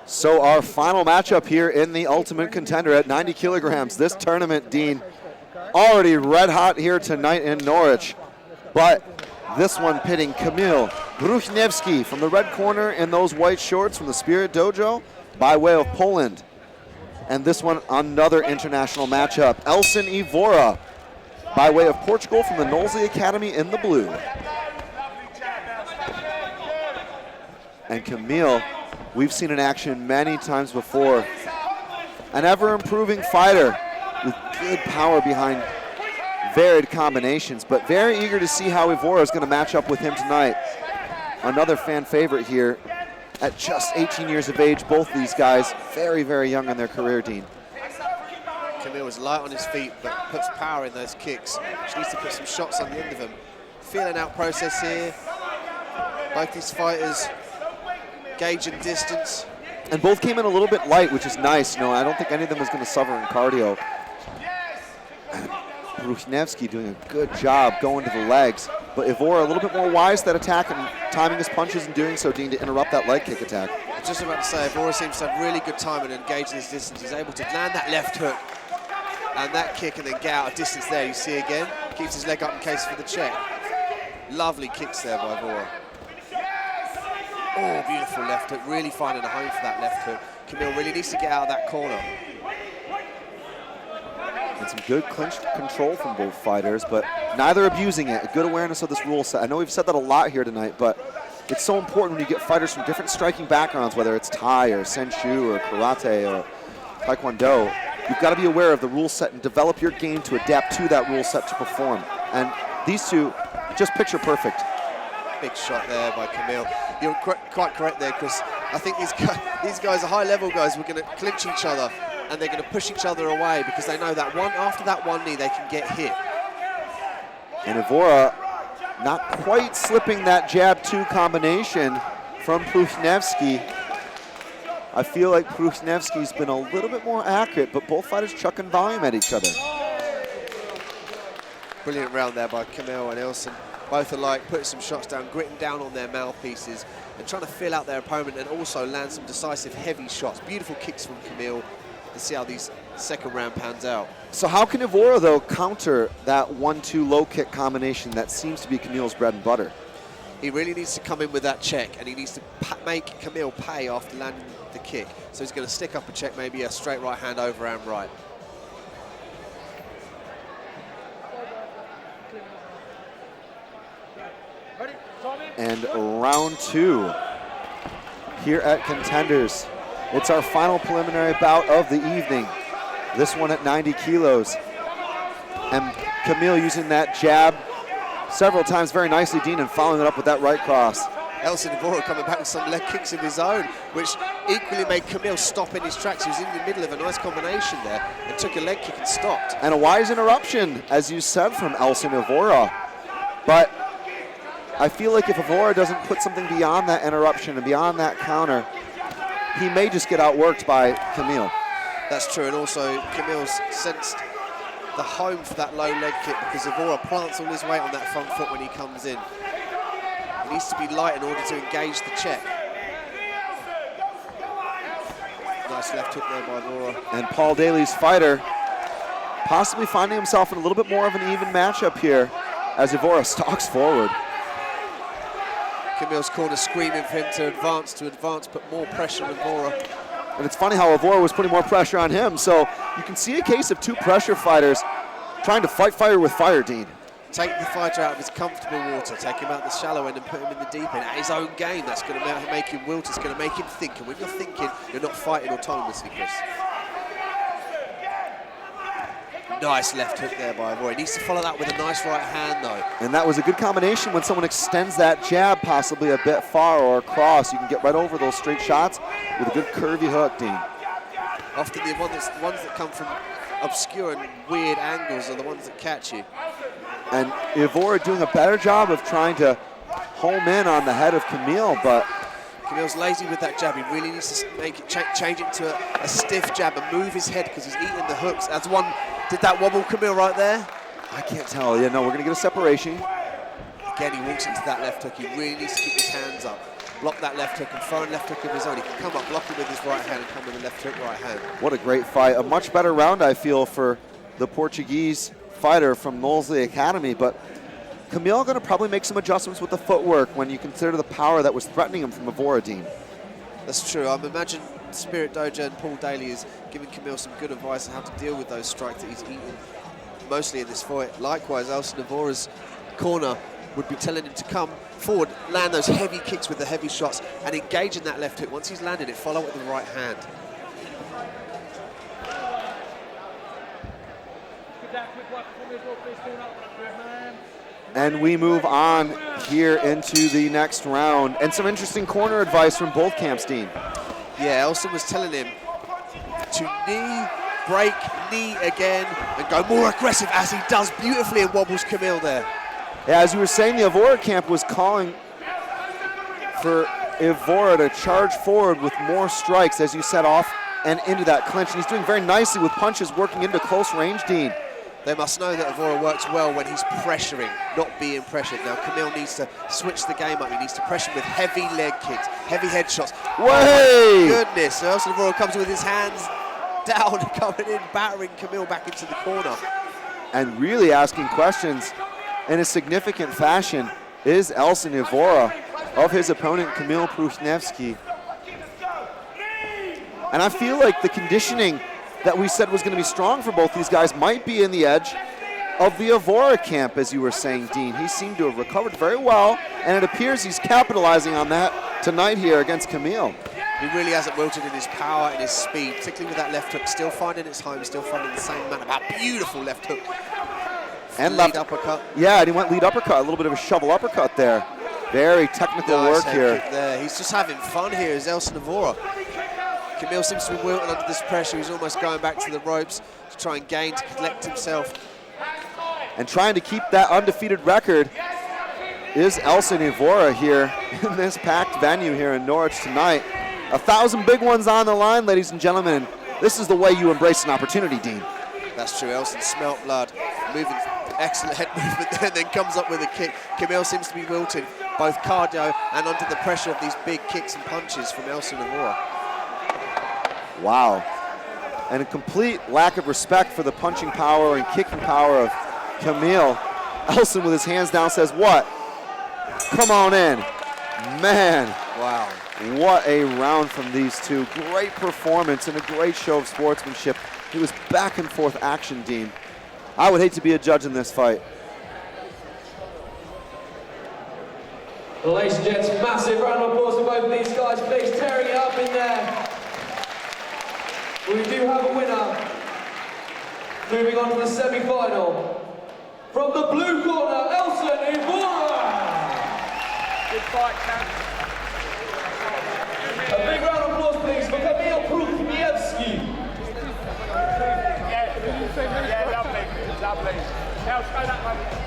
So our final matchup here in the Ultimate Contender at 90 kilograms. This tournament, Dean, already red hot here tonight in Norwich. But this one pitting Kamil Pruchenski from the red corner in those white shorts from the Spirit Dojo by way of Poland. And this one, another international matchup. Elson Evora by way of Portugal from the Knowsley Academy in the blue. And Kamil, we've seen in action many times before. An ever-improving fighter with good power behind varied combinations, but very eager to see how Evora is going to match up with him tonight. Another fan favorite here at just 18 years of age. Both these guys very, very young in their career, Dean. Kamil is light on his feet, but puts power in those kicks. Just needs to put some shots on the end of them. Feeling out process here. Both these fighters gauging distance. And both came in a little bit light, which is nice. You know, I don't think any of them is going to suffer in cardio. And Pruchenski doing a good job going to the legs, but Evora a little bit more wise to that attack and timing his punches and doing so, Dean, to interrupt that leg kick attack. I was just about to say, Evora seems to have really good timing and engaging his distance. He's able to land that left hook and that kick and then get out of distance there. You see again, keeps his leg up in case for the check. Lovely kicks there by Evora. Oh, beautiful left hook, really finding a home for that left hook. Kamil really needs to get out of that corner. And some good clinch control from both fighters, but neither abusing it. A good awareness of this rule set. I know we've said that a lot here tonight, but it's so important when you get fighters from different striking backgrounds, whether it's Thai or Senshu or Karate or Taekwondo. You've got to be aware of the rule set and develop your game to adapt to that rule set to perform. And these two, just picture perfect. Big shot there by Kamil. You're quite correct there, Chris. I think these guys are high-level guys. We're going to clinch each other, and they're going to push each other away because they know that after that one knee, they can get hit. And Evora not quite slipping that jab-2 combination from Pruchenski. I feel like Pruchenski's been a little bit more accurate, but both fighters chucking volume at each other. Brilliant round there by Kamil and Elson. Both alike, putting some shots down, gritting down on their mouthpieces and trying to feel out their opponent and also land some decisive heavy shots. Beautiful kicks from Kamil. Let's see how these second round pans out. So how can Evora, though, counter that 1-2 low kick combination that seems to be Kamil's bread and butter? He really needs to come in with that check, and he needs to make Kamil pay after landing the kick. So he's going to stick up a check, maybe a straight right hand, overhand right. And round 2 here at Contenders. It's our final preliminary bout of the evening. This one at 90 kilos. And Kamil using that jab several times very nicely, Dean, and following it up with that right cross. Elson Evora coming back with some leg kicks of his own, which equally made Kamil stop in his tracks. He was in the middle of a nice combination there and took a leg kick and stopped. And a wise interruption, as you said, from Elson Evora. But I feel like if Evora doesn't put something beyond that interruption and beyond that counter, he may just get outworked by Kamil. That's true, and also Kamil's sensed the home for that low leg kick because Evora plants all his weight on that front foot when he comes in. He needs to be light in order to engage the check. Nice left hook there by Evora. And Paul Daly's fighter possibly finding himself in a little bit more of an even matchup here as Evora stalks forward. Kamil's corner screaming for him to advance, put more pressure on Evora. And it's funny how Evora was putting more pressure on him, so you can see a case of two pressure fighters trying to fight fire with fire, Dean. Take the fighter out of his comfortable water, take him out the shallow end and put him in the deep end at his own game. That's going to make him wilt, it's going to make him think. And when you're thinking, you're not fighting autonomously, Chris. Nice left hook there by Evora. He needs to follow that with a nice right hand, though. And that was a good combination when someone extends that jab possibly a bit far or across. You can get right over those straight shots with a good curvy hook, Dean. Often the ones that come from obscure and weird angles are the ones that catch you. And Evora doing a better job of trying to home in on the head of Kamil, but Kamil's lazy with that jab. He really needs to make it change it to a stiff jab and move his head because he's eating the hooks. As one did that wobble Kamil right there. I can't tell. Yeah, no, we're going to get a separation. Again, he walks into that left hook. He really needs to keep his hands up. block that left hook and throw a left hook of his own. He can come up, block it with his right hand, and come with a left hook right hand. What a great fight. A much better round, I feel, for the Portuguese fighter from Knowsley Academy, but Kamil going to probably make some adjustments with the footwork when you consider the power that was threatening him from Evora, Dean. That's true. I imagine Spirit Doja and Paul Daly is giving Kamil some good advice on how to deal with those strikes that he's eaten mostly in this fight. Likewise, Elson Evora's corner would be telling him to come forward, land those heavy kicks with the heavy shots, and engage in that left hook. Once he's landed it, follow it with the right hand. And we move on here into the next round. And some interesting corner advice from both camps, Dean. Yeah, Elson was telling him to knee, break, knee again, and go more aggressive, as he does beautifully and wobbles Kamil there. Yeah, as you were saying, the Evora camp was calling for Evora to charge forward with more strikes as you set off and into that clinch. And he's doing very nicely with punches working into close range, Dean. They must know that Evora works well when he's pressuring, not being pressured. Now, Kamil needs to switch the game up. He needs to pressure with heavy leg kicks, heavy head shots. Way! Oh, my goodness. So Elson Evora comes with his hands down, coming in, battering Kamil back into the corner. And really asking questions in a significant fashion is Elson Evora of his opponent, Kamil Pruchenski. And I feel like the conditioning that we said was going to be strong for both these guys might be in the edge of the Evora camp, as you were saying, Dean. He seemed to have recovered very well, and it appears he's capitalizing on that tonight here against Kamil. He really hasn't wilted in his power and his speed, particularly with that left hook, still finding its home, still finding the same amount of that beautiful left hook. And lead uppercut. Yeah, and he went lead uppercut, a little bit of a shovel uppercut there. Very technical work here. There. He's just having fun here, is Elson Evora. Kamil seems to be wilting under this pressure. He's almost going back to the ropes to try and gain, to collect himself. And trying to keep that undefeated record is Elson Evora here in this packed venue here in Norwich tonight. 1,000 big ones on the line, ladies and gentlemen. This is the way you embrace an opportunity, Dean. That's true. Elson smelt blood, moving excellent head movement there, and then comes up with a kick. Kamil seems to be wilting, both cardio and under the pressure of these big kicks and punches from Elson Evora. Wow. And a complete lack of respect for the punching power and kicking power of Kamil. Elson with his hands down says, what? Come on in. Man. Wow. What a round from these two. Great performance and a great show of sportsmanship. It was back and forth action, Dean. I would hate to be a judge in this fight. Well, ladies and gents, massive round of applause for both of these guys. Please tearing it up in there. We do have a winner. Moving on to the semi-final. From the blue corner, Elson Evora. Good fight, Cam. A big round of applause, please, for Kamil Pruchenski. Yeah, lovely, lovely. Now, show that one.